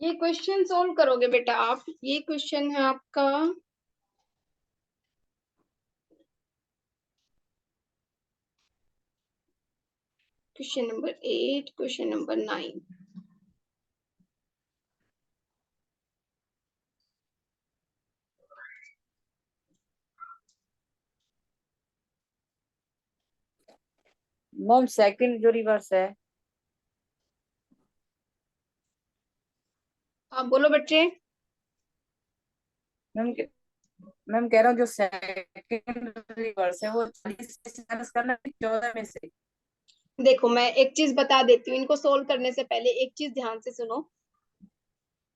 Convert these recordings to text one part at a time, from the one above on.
ये question solve करोगे बेटा आप। ये क्वेश्चन है आपका question number 8, question number 9। Ma'am second जो रिवर्स है। आप बोलो बच्चे। मैम मैम कह रहा हूँ जो सेकंड रिवर्स है वो 40 से माइनस करना है 14 में से। देखो मैं एक चीज बता देती हूँ, इनको सोल्व करने से पहले एक चीज ध्यान से सुनो।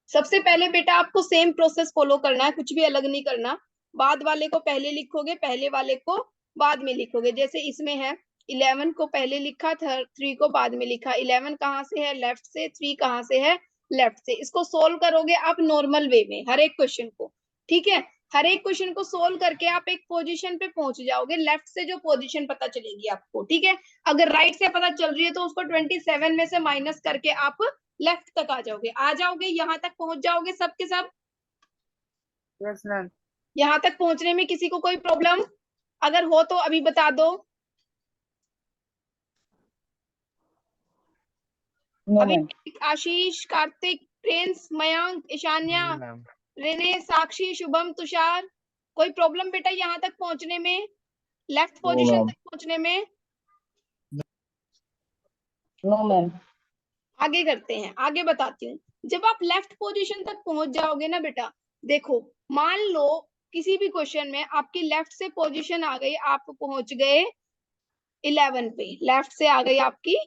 सबसे पहले बेटा आपको सेम प्रोसेस फॉलो करना है, कुछ भी अलग नहीं करना। बाद वाले को पहले लिखोगे, पहले वाले को बाद में लिखोगे। जैसे इसमें है 11 को पहले लिखा, 3 को बाद में लिखा। 11 कहाँ से है? लेफ्ट से। 3 कहाँ से है? लेफ्ट से। इसको सोल्व करोगे आप नॉर्मल वे में हर एक क्वेश्चन को। ठीक है। हर एक क्वेश्चन को सोल्व करके आप एक पोजीशन पे पहुंच जाओगे, लेफ्ट से जो पोजीशन पता चलेगी आपको। ठीक है। अगर राइट से पता चल रही है तो उसको 27 में से माइनस करके आप लेफ्ट तक आ जाओगे, यहां तक पहुंच जाओगे सब के सब। Yes ma'am. यहां तक पहुंचने में किसी को कोई प्रॉब्लम अगर हो तो अभी बता दो। नो अभी मैम। आशीष, कार्तिक, प्रिंस, मयंक, ईशान्या, जी मैम। रेने, साक्षी, शुभम, तुषार, कोई प्रॉब्लम बेटा यहां तक पहुंचने में, लेफ्ट नो पोजीशन मैम। तक पहुंचने में? No ma'am. आगे करते हैं, आगे बताती हूँ। जब आप लेफ्ट पोजीशन तक पहुंच जाओगे ना बेटा, देखो मान लो किसी भी क्वेश्चन में आपकी लेफ्ट से पोजीशन आ गई, आप पहुंच गए 11 पे। लेफ्ट से आ गई आपकी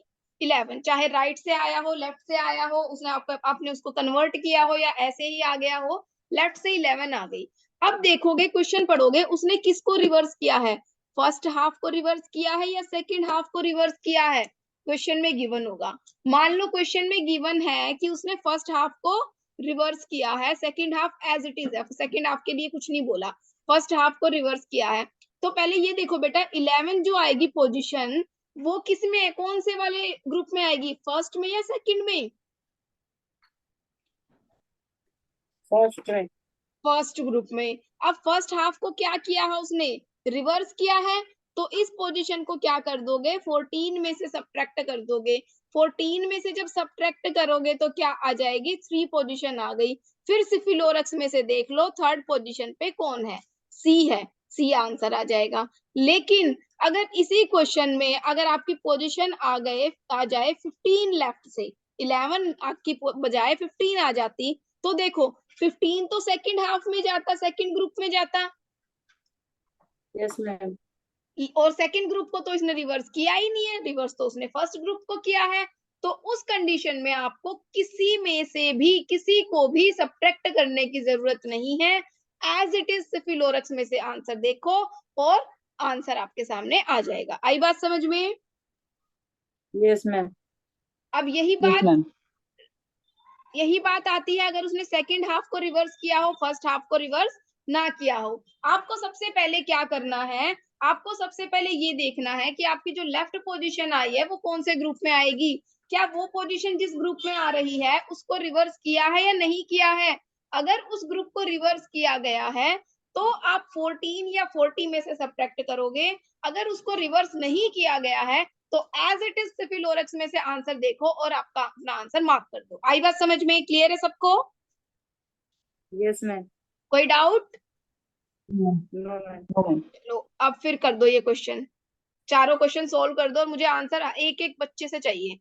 11, चाहे राइट से आया हो, लेफ्ट से आया हो, उसने आपका आपने उसको कन्वर्ट किया हो या ऐसे ही आ गया हो, लेफ्ट से 11 आ गई। अब देखोगे क्वेश्चन पढ़ोगे, उसने किसको रिवर्स किया है? फर्स्ट हाफ को रिवर्स किया है या सेकंड हाफ को रिवर्स किया है? क्वेश्चन में गिवन होगा। मान लो क्वेश्चन में गिवन है कि उसने फर्स्ट हाफ को रिवर्स किया है, second half as it is है, सेकंड हाफ के लिए कुछ नहीं बोला, फर्स्ट हाफ को रिवर्स किया है। तो पहले ये देखो बेटा, 11 जो आएगी पोजीशन, वो किस में है, कौन से वाले ग्रुप में आएगी, फर्स्ट में या सेकंड में? फर्स्ट में। फर्स्ट ग्रुप में। अब फर्स्ट हाफ को क्या किया है उसने? रिवर्स किया है। तो इस पोजीशन को क्या कर दोगे, 14 में से सब्ट्रैक्ट कर दोगे। 14 में से जब सब्ट्रैक्ट करोगे तो क्या आ जाएगी? 3 पोजीशन आ गई। फिर सिफिलोरक्स में से देख लो थर्ड पोजीशन पे कौन है? सी है। सी आंसर आ जाएगा। लेकिन अगर इसी क्वेश्चन में अगर आपकी पोजीशन आ जाए 15 लेफ्ट से, 11 आपकी बजाय 15 आ जाती, तो देखो 15 तो सेकंड हाफ में जाता, सेकंड ग्रुप में जाता। Yes ma'am. और सेकंड ग्रुप को तो इसने रिवर्स किया ही नहीं है, रिवर्स तो उसने फर्स्ट ग्रुप को किया है। तो उस कंडीशन में आपको किसी में से भी किसी को भी सब्ट्रैक्ट करने की जरूरत नहीं है। एज इट इज सिफिलोरक्स में से आंसर देखो और आंसर आपके सामने आ जाएगा। आई बात समझ में? Yes ma'am. अब यस मैम। यही बात आती है अगर उसने सेकंड हाफ को रिवर्स किया हो, फर्स्ट हाफ को रिवर्स ना किया हो। आपको सबसे पहले क्या करना है? आपको सबसे पहले ये देखना है कि आपकी जो लेफ्ट पोजीशन आई है वो कौन से ग्रुप में आएगी। क्या वो पोजीशन जिस ग्रुप में आ रही है उसको रिवर्स किया है या नहीं किया है? अगर उस ग्रुप को रिवर्स किया गया है तो आप 14 या 40 में से सब्ट्रैक्ट करोगे। अगर उसको रिवर्स नहीं किया गया है तो एज इट इज सिफिलोरक्स में से आंसर देखो और आपका अपना आंसर मार्क कर दो। आई बात समझ में? क्लियर है सबको? Yes ma'am. कोई doubt? No ma'am. No ma'am. लो अब फिर कर दो ये क्वेश्चन, चारों क्वेश्चन सोल्व कर दो और मुझे आंसर एक एक बच्चे से चाहिए।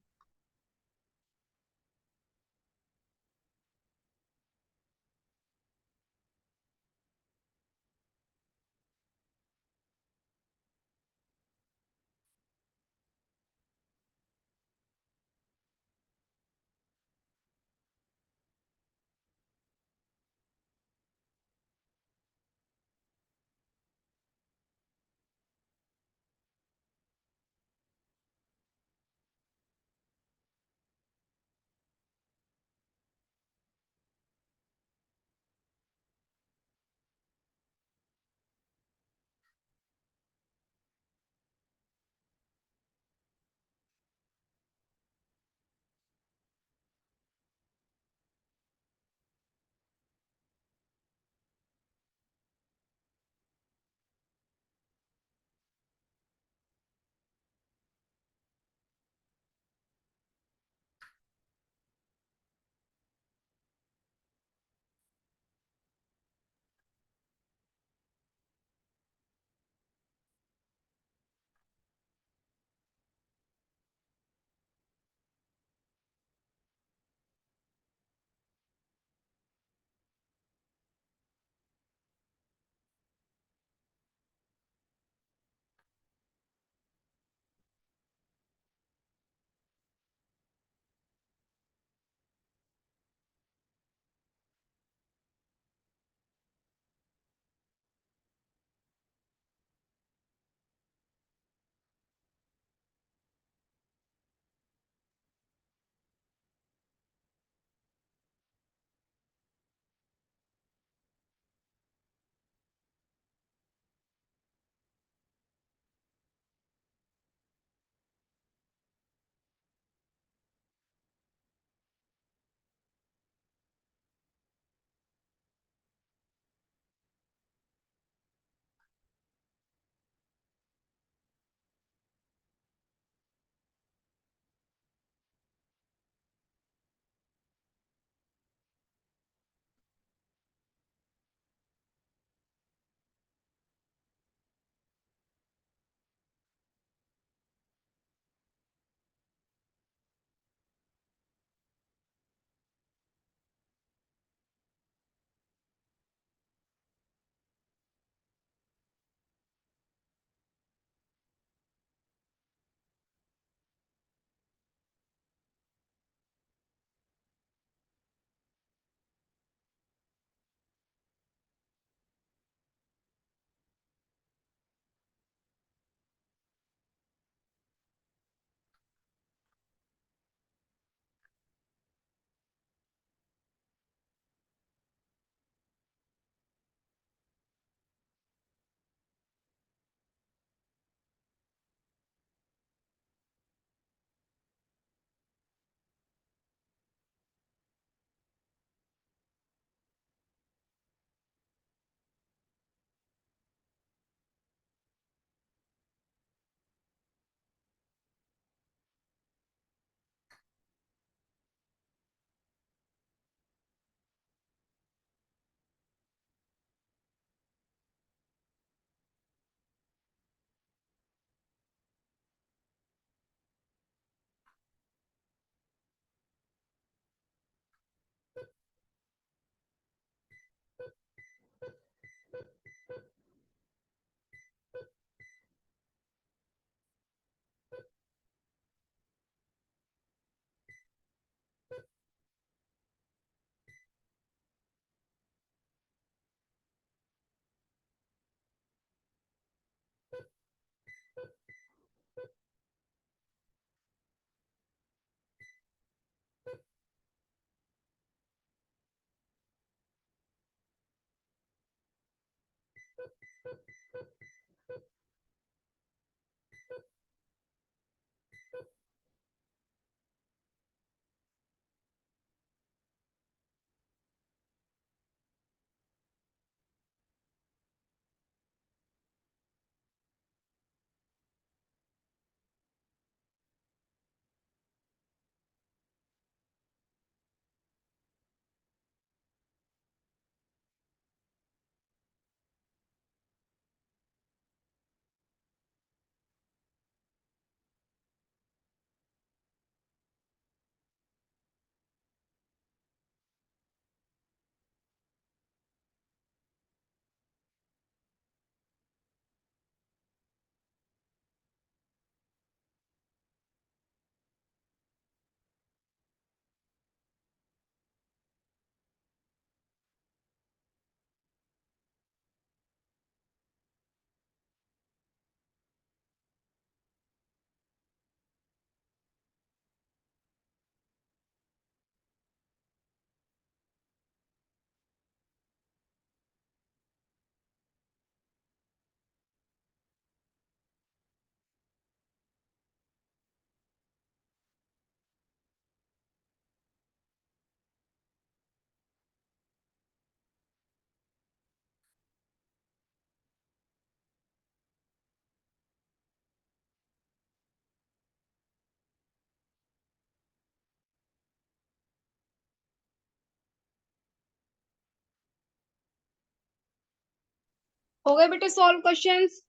हो गए बेटे solve questions?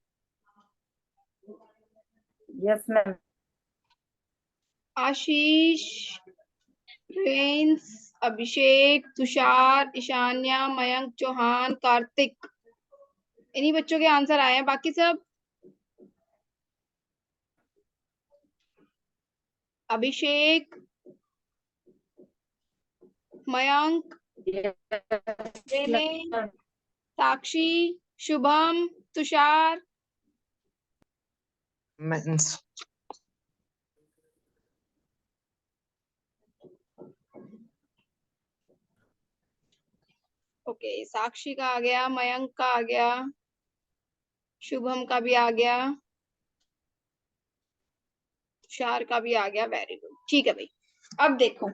Yes ma'am. Ashish, Prince, Abhishek, Tushar, Ishanya, Mayank Chauhan, Kartik, इन्हीं बच्चों के आंसर आए हैं। बाकी सब अभिषेक, मयंक, रेने, साक्षी, शुभम, तुषार। मेंस। ओके, साक्षी का आ गया, मयंक का आ गया, शुभम का भी आ गया, तुषार का भी आ गया। वेरी गुड, ठीक है भाई। अब देखो,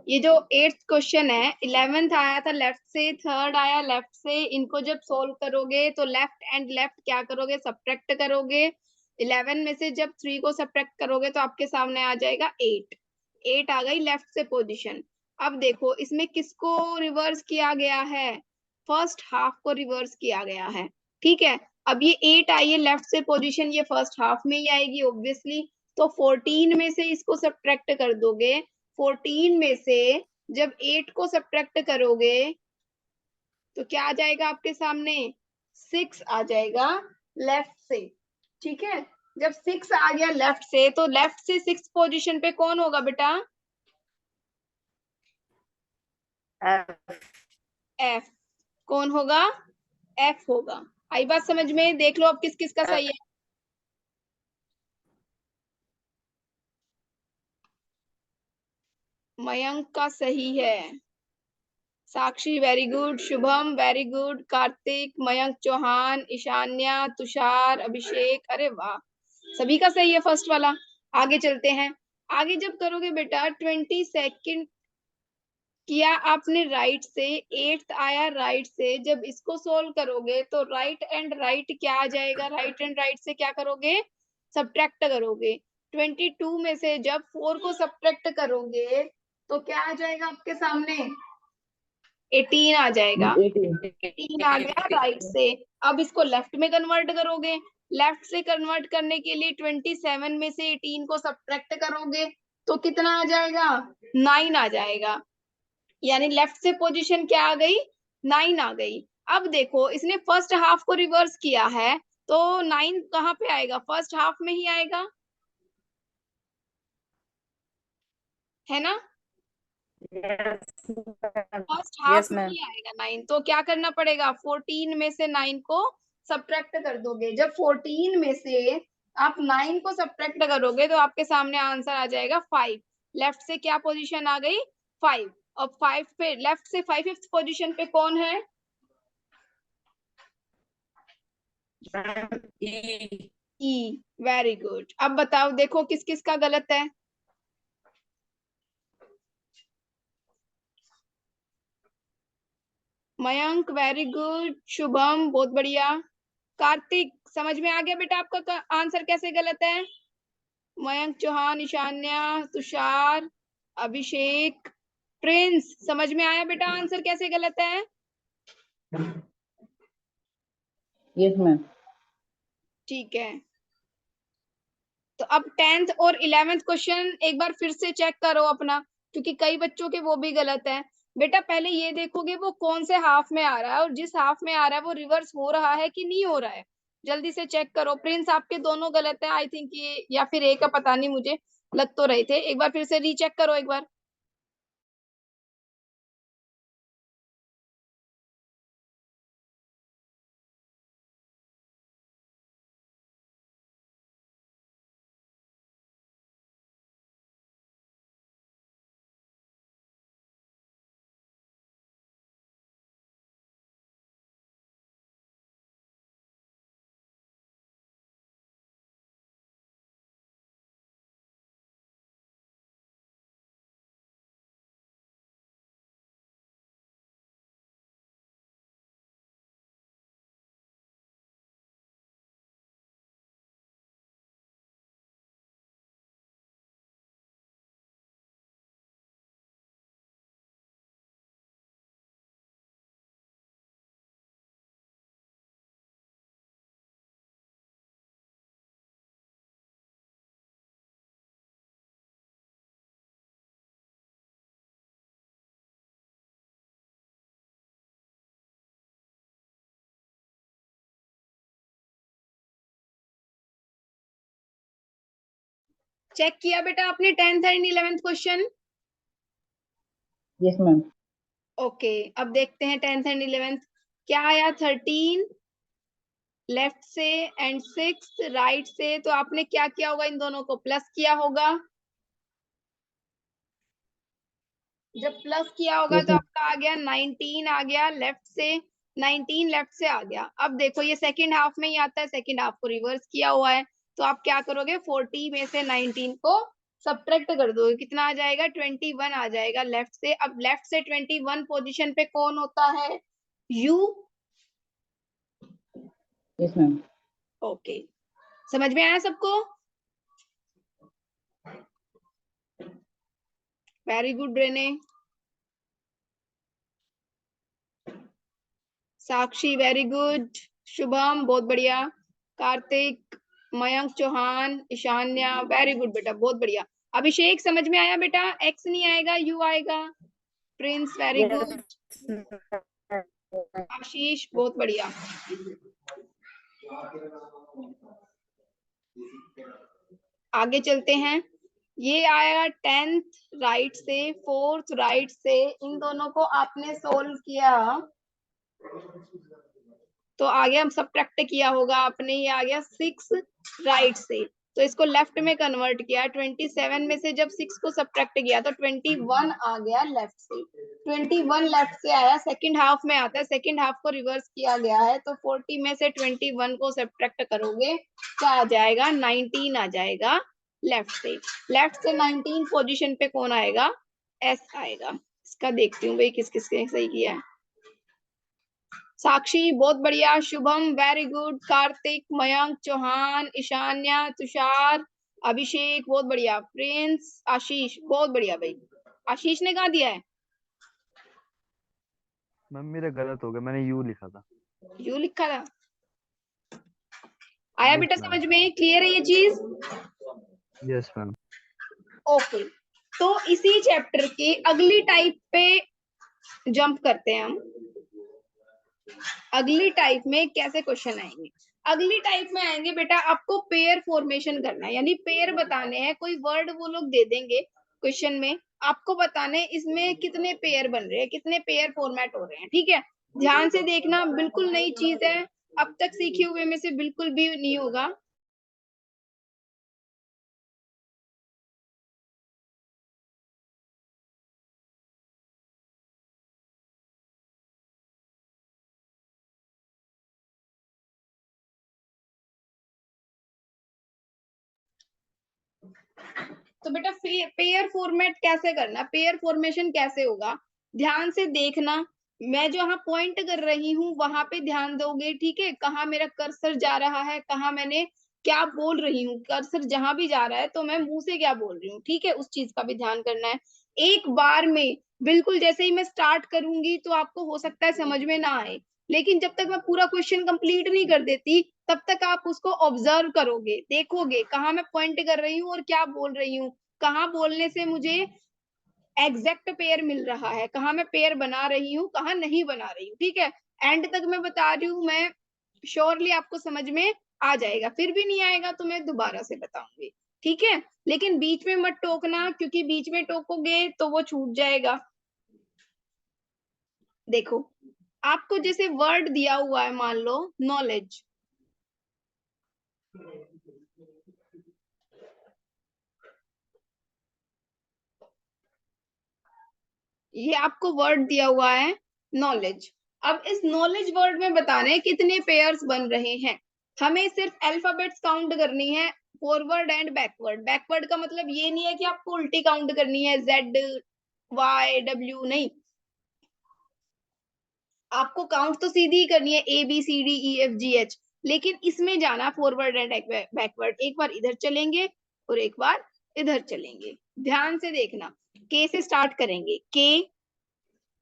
ये जो 8th क्वेश्चन है, 11th आया था लेफ्ट से, 3rd आया लेफ्ट से। इनको जब सोल्व करोगे तो लेफ्ट एंड लेफ्ट क्या करोगे, सब्ट्रैक्ट करोगे। 11 में से जब 3 को सब्ट्रैक्ट करोगे तो आपके सामने आ जाएगा 8। 8 आ गई लेफ्ट से पोजीशन। अब देखो इसमें किसको रिवर्स किया गया है, फर्स्ट हाफ को रिवर्स किया गया है। ठीक है, अब ये 8 आई है लेफ्ट से पोजीशन, ये फर्स्ट हाफ में ही आएगी ऑब्वियसली। तो 14 में से इसको सब्ट्रैक्ट कर दोगे। 14 में से जब 8 को सब्ट्रैक्ट करोगे तो क्या आ जाएगा आपके सामने, 6 आ जाएगा लेफ्ट से। ठीक है, जब 6 आ गया लेफ्ट से तो लेफ्ट से 6 पोजीशन पे कौन होगा बेटा, एफ। कौन होगा, एफ होगा। आई बात समझ में? देख लो अब किस किस का सही है। मयंक का सही है, Sakshi very good, Shubham very good, Kartik, Mayank Chauhan, Ishanya, Tushar, Abhishek, अरे वाह, सभी का सही है फर्स्ट वाला। आगे चलते हैं। आगे जब करोगे बेटा 22nd किया आपने राइट से, 8th आया राइट से, जब इसको सोल्व करोगे तो राइट एंड राइट क्या आ जाएगा, राइट एंड राइट से क्या करोगे, सब्ट्रैक्ट करोगे। 22 में से जब 4 को सब्ट्रैक्ट करोगे तो क्या आ जाएगा आपके सामने, 18 आ जाएगा। 18 आ गया राइट से। अब इसको लेफ्ट में कन्वर्ट करोगे, लेफ्ट से कन्वर्ट करने के लिए 27 में से 18 को सब्ट्रैक्ट करोगे तो कितना आ जाएगा, 9 आ जाएगा। यानी लेफ्ट से पोजीशन क्या आ गई, 9 आ गई। अब देखो इसने फर्स्ट हाफ को रिवर्स किया है तो 9 कहाँ पे आएगा, फर्स्ट हाफ में ही आएगा, है ना। फर्स्ट हाफ यस में मैम। ही आएगा 9। तो क्या करना पड़ेगा, 14 में से 9 को सब्ट्रैक्ट कर दोगे। जब 14 में से आप 9 को सब्ट्रैक्ट करोगे तो आपके सामने आंसर आ जाएगा 5। लेफ्ट से क्या पोजीशन आ गई, 5। अब 5 पे लेफ्ट से 5th पोजीशन पे कौन है, ई। Very good. अब बताओ देखो किस किस का गलत है। मयंक वेरी गुड, शुभम बहुत बढ़िया, कार्तिक समझ में आ गया बेटा आपका आंसर कैसे गलत है। मयंक चौहान, ईशान्या, तुषार, अभिषेक, प्रिंस, समझ में आया बेटा आंसर कैसे गलत है। Yes ma'am. ठीक है, तो अब 10th और 11th क्वेश्चन एक बार फिर से चेक करो अपना, क्योंकि कई बच्चों के वो भी गलत है। बेटा पहले ये देखोगे वो कौन से हाफ में आ रहा है, और जिस हाफ में आ रहा है वो रिवर्स हो रहा है कि नहीं हो रहा है, जल्दी से चेक करो। प्रिंस आपके दोनों गलत है आई थिंक, ये या फिर एक का पता नहीं, मुझे लग तो रहे थे। एक बार फिर से रीचेक करो एक बार। चेक किया बेटा आपने 10th and 11th question? Yes ma'am. Okay, अब देखते हैं 10th एंड 11th क्या आया। 13 लेफ्ट से एंड 6 राइट से, तो आपने क्या किया होगा, इन दोनों को प्लस किया होगा। जब प्लस किया होगा यस तो मैम। आपका आ गया 19, आ गया लेफ्ट से, 19 लेफ्ट से आ गया। अब देखो ये सेकंड हाफ में ही आता है, सेकंड हाफ को रिवर्स किया हुआ है, तो आप क्या करोगे, 40 में से 19 को सब्ट्रैक्ट कर दोगे, कितना आ जाएगा, 21 आ जाएगा लेफ्ट से। अब लेफ्ट से 21 पोजीशन पे कौन होता है, यू। Yes ma'am. ओके, समझ में आया सबको? Very good Renee. Sakshi very good, Shubham बहुत बढ़िया, कार्तिक, मयंक चौहान, ईशान्या वेरी गुड बेटा, बहुत बढ़िया। अभिषेक समझ में आया बेटा, एक्स नहीं आएगा यू आएगा। प्रिंस वेरी गुड, आशीष बहुत बढ़िया। आगे चलते हैं, ये आया 10th राइट से, 4th राइट से, इन दोनों को आपने सोल्व किया तो आ गया, सब्ट्रैक्ट किया होगा आपने, ये आ गया 6 राइट से, तो इसको लेफ्ट में कन्वर्ट किया। 27 में से जब 6 को सब्ट्रैक्ट किया तो 21 आ गया लेफ्ट से, 21 लेफ्ट से आया, सेकंड हाफ में आता है, सेकंड हाफ को रिवर्स किया गया है, तो 40 में से 21 को सब्ट्रैक्ट करोगे क्या आ जाएगा, 19 आ जाएगा लेफ्ट से। लेफ्ट से 19 पोजीशन पे कौन आएगा, एस आएगा। इसका देखती हूँ भाई किस किसने सही किया है। साक्षी बहुत बढ़िया, शुभम वेरी गुड, कार्तिक, मयंक चौहान, ईशान्या, तुषार, अभिषेक बहुत बढ़िया, प्रिंस, आशीष बहुत बढ़िया भाई। आशीष ने कहा दिया है, मैम मेरा गलत हो गया, मैंने यू लिखा था। यू लिखा था। आया यस बेटा मैम। समझ में, क्लियर है ये चीज? Yes ma'am. ओके, तो इसी चैप्टर की अगली टाइप पे जंप करते हैं हम। अगली टाइप में कैसे क्वेश्चन आएंगे, अगली टाइप में आएंगे बेटा, आपको पेयर फॉर्मेशन करना है, यानी पेयर बताने हैं, कोई वर्ड वो लोग दे देंगे क्वेश्चन में, आपको बताने इसमें कितने पेयर बन रहे हैं, कितने पेयर फॉर्मेट हो रहे हैं, ठीक है। ध्यान से देखना, बिल्कुल नई चीज है, अब तक सीखे हुए में से बिल्कुल भी नहीं होगा। तो बेटा पेयर फॉर्मेट कैसे करना, पेयर फॉर्मेशन कैसे होगा, ध्यान से देखना। मैं जो यहाँ पॉइंट कर रही हूँ वहां पे ध्यान दोगे, ठीक है, कहाँ मेरा कर्सर जा रहा है, कहाँ मैंने क्या बोल रही हूँ, कर्सर जहां भी जा रहा है तो मैं मुंह से क्या बोल रही हूँ, ठीक है, उस चीज का भी ध्यान करना है। एक बार में बिल्कुल जैसे ही मैं स्टार्ट करूंगी तो आपको हो सकता है समझ में ना आए, लेकिन जब तक मैं पूरा क्वेश्चन कंप्लीट नहीं कर देती तब तक आप उसको ऑब्जर्व करोगे, देखोगे कहाँ मैं पॉइंट कर रही हूँ और क्या बोल रही हूँ, कहाँ बोलने से मुझे एग्जैक्ट पेयर मिल रहा है, कहाँ मैं पेयर बना रही हूँ, कहाँ नहीं बना रही हूँ, ठीक है। एंड तक मैं बता रही हूँ, मैं श्योरली आपको समझ में आ जाएगा, फिर भी नहीं आएगा तो मैं दोबारा से बताऊंगी, ठीक है। लेकिन बीच में मत टोकना, क्योंकि बीच में टोकोगे तो वो छूट जाएगा। देखो आपको जैसे वर्ड दिया हुआ है, मान लो नॉलेज, ये आपको वर्ड दिया हुआ है नॉलेज। अब इस नॉलेज वर्ड में बताने कितने पेयर्स बन रहे हैं, हमें सिर्फ अल्फाबेट्स काउंट करनी है, फॉरवर्ड एंड बैकवर्ड। बैकवर्ड का मतलब ये नहीं है कि आपको उल्टी काउंट करनी है, जेड वाई डब्ल्यू नहीं, आपको काउंट तो सीधी ही करनी है, A B C D E F G H, लेकिन इसमें जाना फॉरवर्ड एंड बैकवर्ड, एक बार इधर चलेंगे और एक बार इधर चलेंगे। ध्यान से देखना, के से स्टार्ट करेंगे, के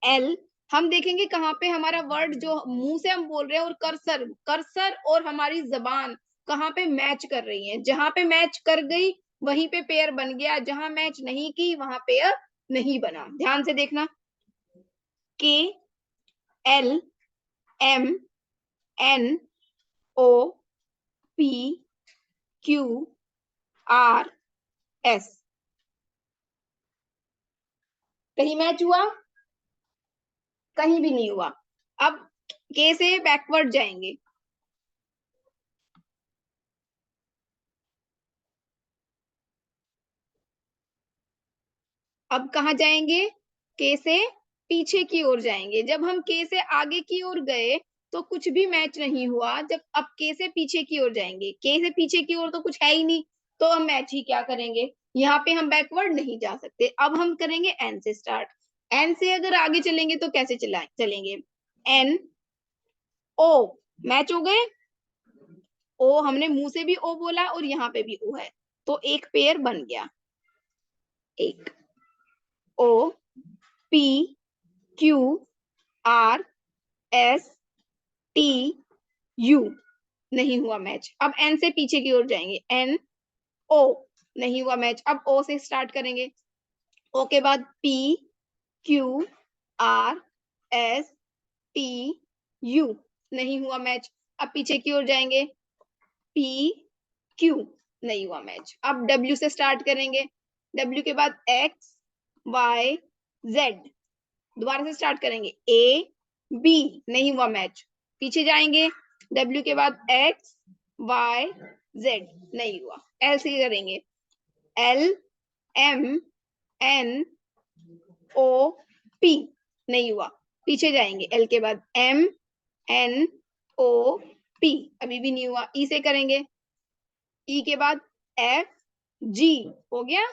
एल, हम देखेंगे कहाँ पे हमारा वर्ड जो मुंह से हम बोल रहे हैं और कर्सर, कर्सर और हमारी जबान कहाँ पे मैच कर रही है, जहां पे मैच कर गई वहीं पे पेयर बन गया, जहां मैच नहीं की वहां पेयर नहीं बना। ध्यान से देखना, K L M N O P Q R S. कहीं मैच हुआ? कहीं भी नहीं हुआ। अब के से बैकवर्ड जाएंगे। अब कहाँ जाएंगे? के से पीछे की ओर जाएंगे। जब हम के से आगे की ओर गए तो कुछ भी मैच नहीं हुआ। जब अब के से पीछे की ओर जाएंगे, के से पीछे की ओर तो कुछ है ही नहीं, तो हम मैच ही क्या करेंगे? यहाँ पे हम बैकवर्ड नहीं जा सकते। अब हम करेंगे एन से स्टार्ट। एन से अगर आगे चलेंगे तो कैसे चलेंगे? एन ओ, मैच हो गए। ओ, हमने मुंह से भी ओ बोला और यहाँ पे भी ओ है, तो एक पेयर बन गया। एक O P Q R S T U, नहीं हुआ मैच। अब एन से पीछे की ओर जाएंगे। एन ओ, नहीं हुआ मैच। अब ओ से स्टार्ट करेंगे। ओ के बाद P Q R S T U, नहीं हुआ मैच। अब पीछे की ओर जाएंगे। पी क्यू, नहीं हुआ मैच। अब डब्ल्यू से स्टार्ट करेंगे। डब्ल्यू के बाद एक्स वाई जेड, दोबारा से स्टार्ट करेंगे। ए बी, नहीं हुआ मैच। पीछे जाएंगे। डब्ल्यू के बाद एक्स वाई जेड, नहीं हुआ। एल से करेंगे। L M N O P, नहीं हुआ। पीछे जाएंगे। एल के बाद एम एन ओ पी, अभी भी नहीं हुआ। ई से करेंगे। ई के बाद एफ जी, हो गया।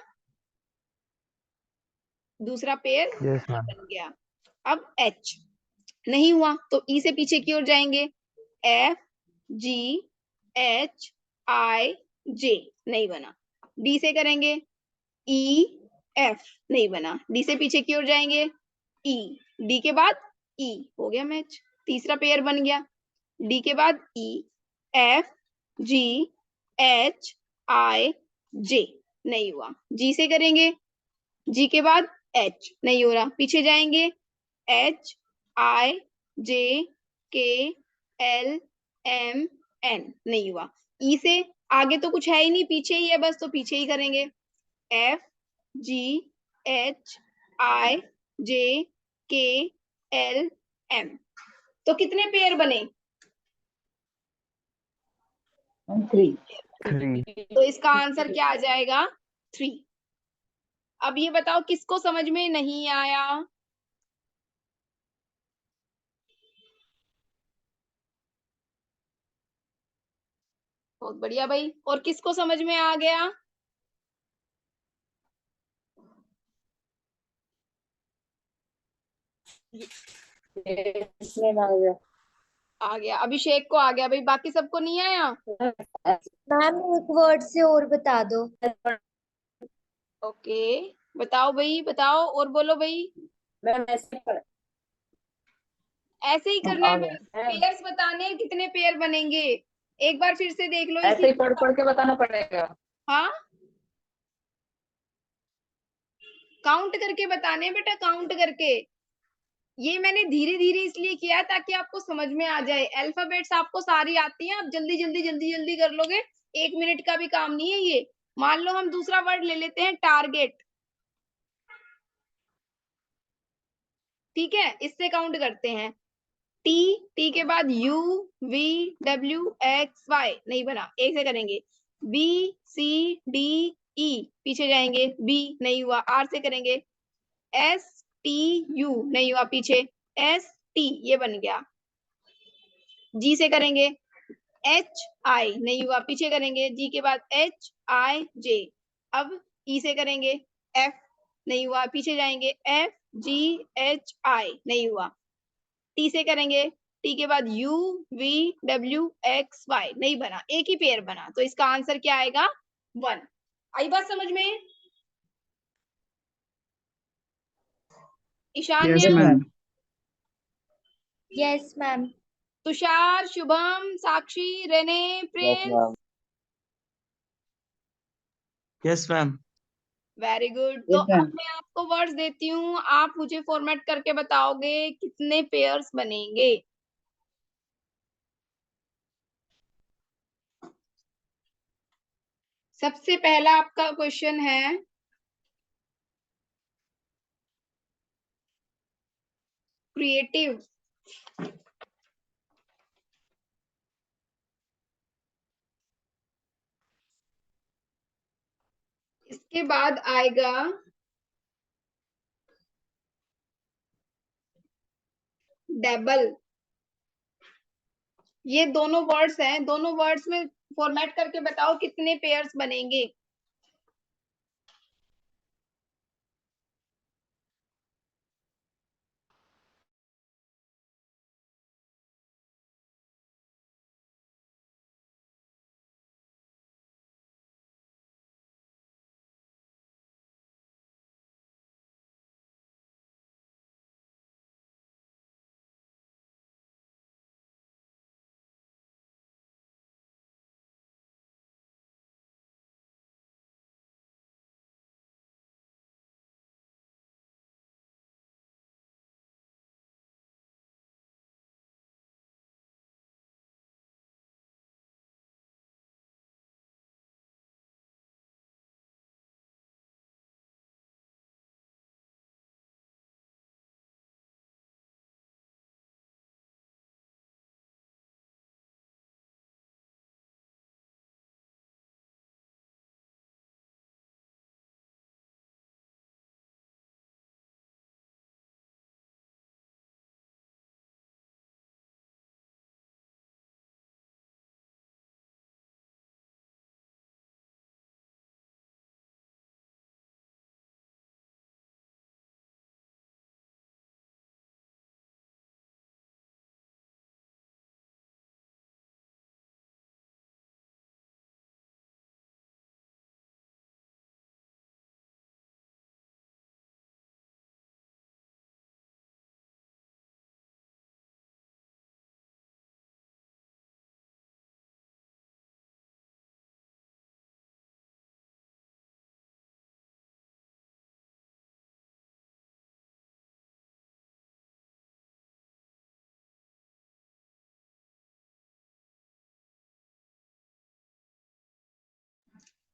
दूसरा पेयर यस मैम। बन गया। अब एच, नहीं हुआ, तो ई से पीछे की ओर जाएंगे। एफ जी एच आई जे, नहीं बना। डी से करेंगे। ई एफ, नहीं बना। डी से पीछे की ओर जाएंगे। ई, डी के बाद ई, हो गया मैच। तीसरा पेयर बन गया। डी के बाद ई एफ जी एच आई जे, नहीं हुआ। जी से करेंगे। जी के बाद एच, नहीं हो रहा। पीछे जाएंगे। एच आई जे के एल एम एन, नहीं हुआ। ई से आगे तो कुछ है ही नहीं, पीछे ही है बस, तो पीछे ही करेंगे। एफ जी एच आई जे के एल एम, तो कितने पेयर बने? 3। 3। तो इसका आंसर क्या आ जाएगा? 3। अब ये बताओ किसको समझ में नहीं आया? बहुत बढ़िया भाई। और किसको समझ में आ गया? इसमें आ गया। आ गया। अभिषेक को आ गया भाई, बाकी सबको नहीं आया? मैम एक वर्ड से और बता दो। ओके, बताओ भाई, बताओ और बोलो भाई। मैम ऐसे पढ़, ऐसे ही करना आ है गया बस, है। पेयर्स बताने हैं, कितने पेयर बनेंगे। एक बार फिर से देख लो ऐसे इसी। ही पढ़ पढ़ के बताना पड़ेगा। हाँ, काउंट करके बताने हैं बेटा, काउंट करके। ये मैंने धीरे धीरे इसलिए किया ताकि आपको समझ में आ जाए। अल्फाबेट्स आपको सारी आती हैं, आप जल्दी जल्दी जल्दी जल्दी कर लोगे। 1 मिनट का भी काम नहीं है ये। मान लो हम दूसरा वर्ड ले लेते हैं, टारगेट। ठीक है, इससे काउंट करते हैं। टी, टी के बाद U V W X Y, नहीं बना। एक से करेंगे। बी सी डी ई, पीछे जाएंगे। बी, नहीं हुआ। आर से करेंगे। एस टी यू, नहीं हुआ। पीछे एस टी, ये बन गया। जी से करेंगे। एच आई, नहीं हुआ। पीछे करेंगे। जी के बाद एच आई जे। अब ई से करेंगे। एफ, नहीं हुआ। पीछे जाएंगे। एफ जी एच आई, नहीं हुआ। टी से करेंगे। टी के बाद U V W X Y, नहीं बना। एक ही पेयर बना, तो इसका आंसर क्या आएगा? 1। आई बात समझ में? Yes Ishanya, ma'am. Yes ma'am. Tushar, Shubham, Sakshi, Renee, Prince. Yes ma'am. Very good. तो अब मैं आपको वर्ड्स देती हूँ, आप मुझे फॉर्मेट करके बताओगे कितने पेयर्स बनेंगे। सबसे पहला आपका क्वेश्चन है क्रिएटिव। इसके बाद आएगा डेबल। ये दोनों वर्ड्स हैं, दोनों वर्ड्स में फॉर्मेट करके बताओ कितने पेयर्स बनेंगे।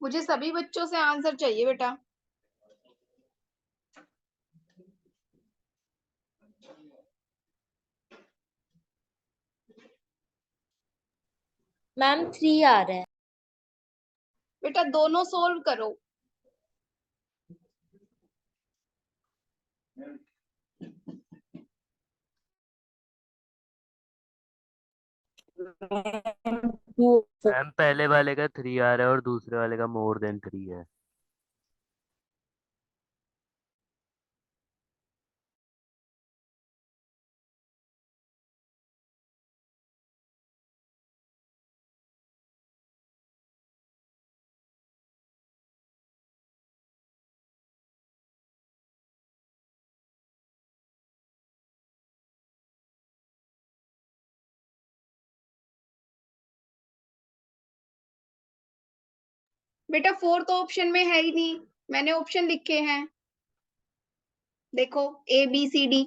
मुझे सभी बच्चों से आंसर चाहिए बेटा। मैम 3 आ रहे हैं। बेटा दोनों सोल्व करो। मैम पहले वाले का 3 आ रहा है और दूसरे वाले का मोर देन 3 है। बेटा फोर्थ ऑप्शन में है ही नहीं, मैंने ऑप्शन लिखे हैं, देखो ABCD।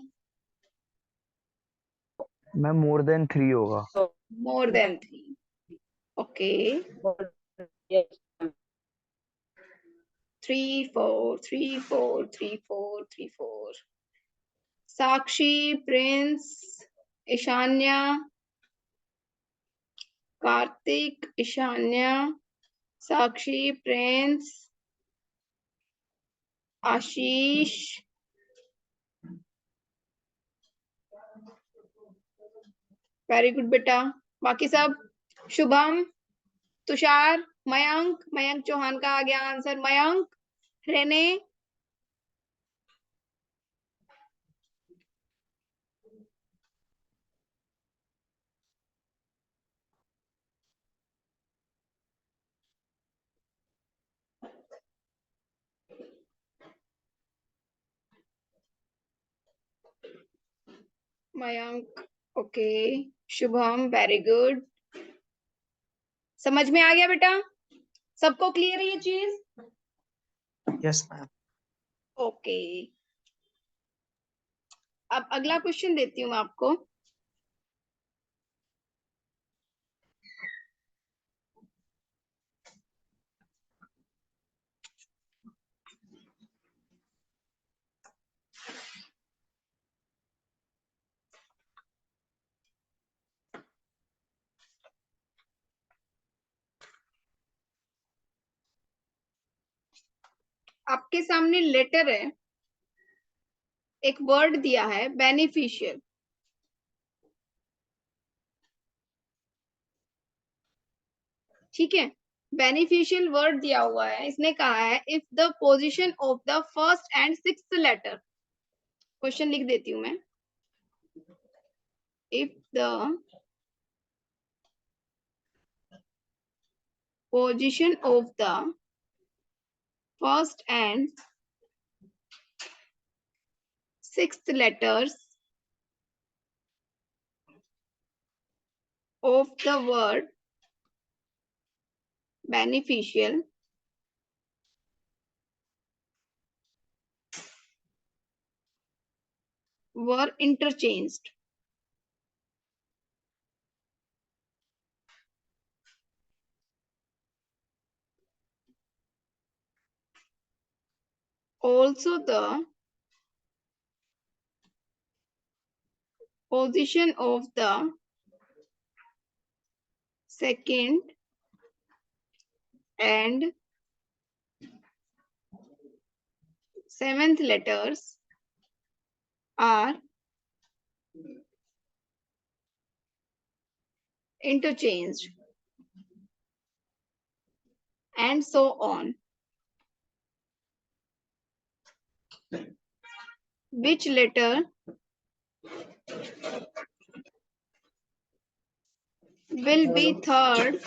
मैम मोर देन 3 होगा। More than 3। ओके, 3 4 3 4 3 4 3 4। साक्षी, प्रिंस, ईशान्या, कार्तिक, ईशान्या, साक्षी, प्रिंस, आशीष, वेरी गुड बेटा। बाकी सब शुभम, तुषार, मयंक, मयंक चौहान का आ गया आंसर। मयंक, रेने, Mayank, okay, Shubham, very good. समझ में आ गया बेटा? सबको क्लियर है ये चीज? Yes ma'am. ओके, अब अगला क्वेश्चन देती हूँ मैं आपको। आपके सामने लेटर है, एक वर्ड दिया है बेनिफिशियल, ठीक है। बेनिफिशियल वर्ड दिया हुआ है, इसने कहा है if the position of the first and sixth letter, question लिख देती हूं मैं, if the position of the first and sixth letters of the word beneficial were interchanged. Also, the position of the second and seventh letters are interchanged, and so on. Which letter will be third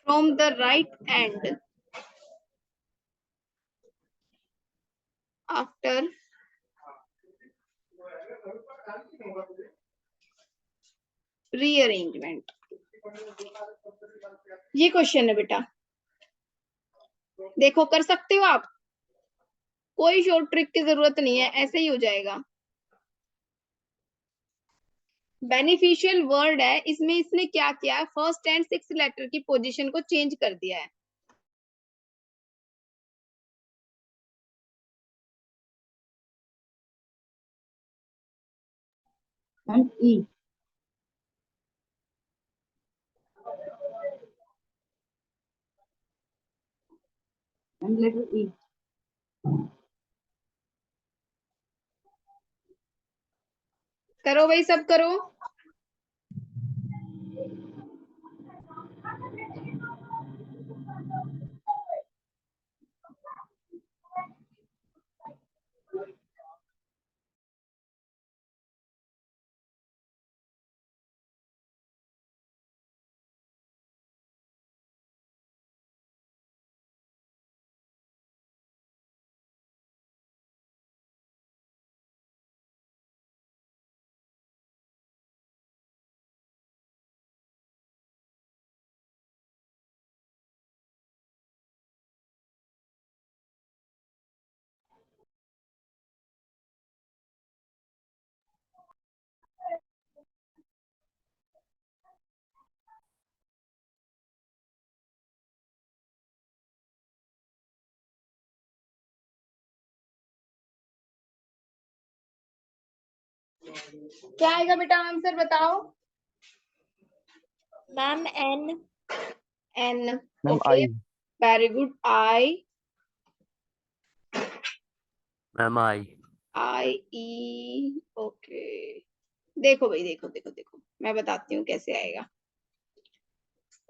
from the right end after rearrangement? ये question है बेटा, देखो कर सकते हो आप, कोई short trick की जरूरत नहीं है, ऐसे ही हो जाएगा। बेनिफिशियल वर्ड है, इसमें इसने क्या किया है, फर्स्ट एंड सिक्स्थ लेटर की पोजीशन को चेंज कर दिया है। And E. And letter E. करो भाई, सब करो। क्या आएगा बेटा, आंसर बताओ। Ma'am N। N, ma'am okay, I. Very good. I, ma'am I. I E, okay. देखो भाई, देखो देखो देखो, मैं बताती हूँ कैसे आएगा।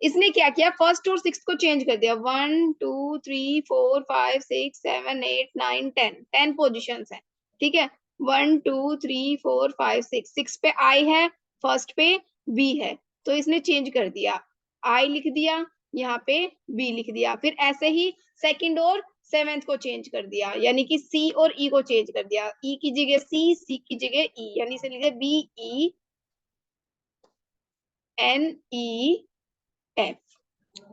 इसने क्या किया, फर्स्ट और सिक्स को चेंज कर दिया। 1 2 3 4 5 6 7 8 9 10, 10 पोजिशन है, ठीक है। 1 2 3 4 5 6, 6 पे आई है, फर्स्ट पे बी है, तो इसने चेंज कर दिया, आई लिख दिया, यहाँ पे बी लिख दिया। फिर ऐसे ही सेकंड और सेवेंथ को चेंज कर दिया, यानी कि सी और ई को चेंज कर दिया। ई की जगह सी, सी की जगह ई, यानी इसे लिखे B E N E F,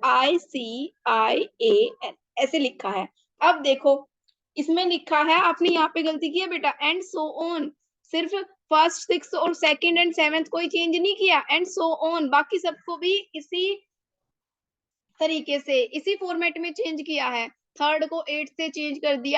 ICIAN, ऐसे लिखा है। अब देखो, इसमें लिखा है, आपने यहाँ पे गलती की है बेटा, एंड सो ऑन, सिर्फ फर्स्ट सिक्स और सेकंड एंड सेवेंथ कोई चेंज नहीं किया, एंड सो ऑन बाकी सबको भी इसी तरीके से, इसी फॉर्मेट में चेंज किया है। थर्ड को 8 से चेंज कर दिया,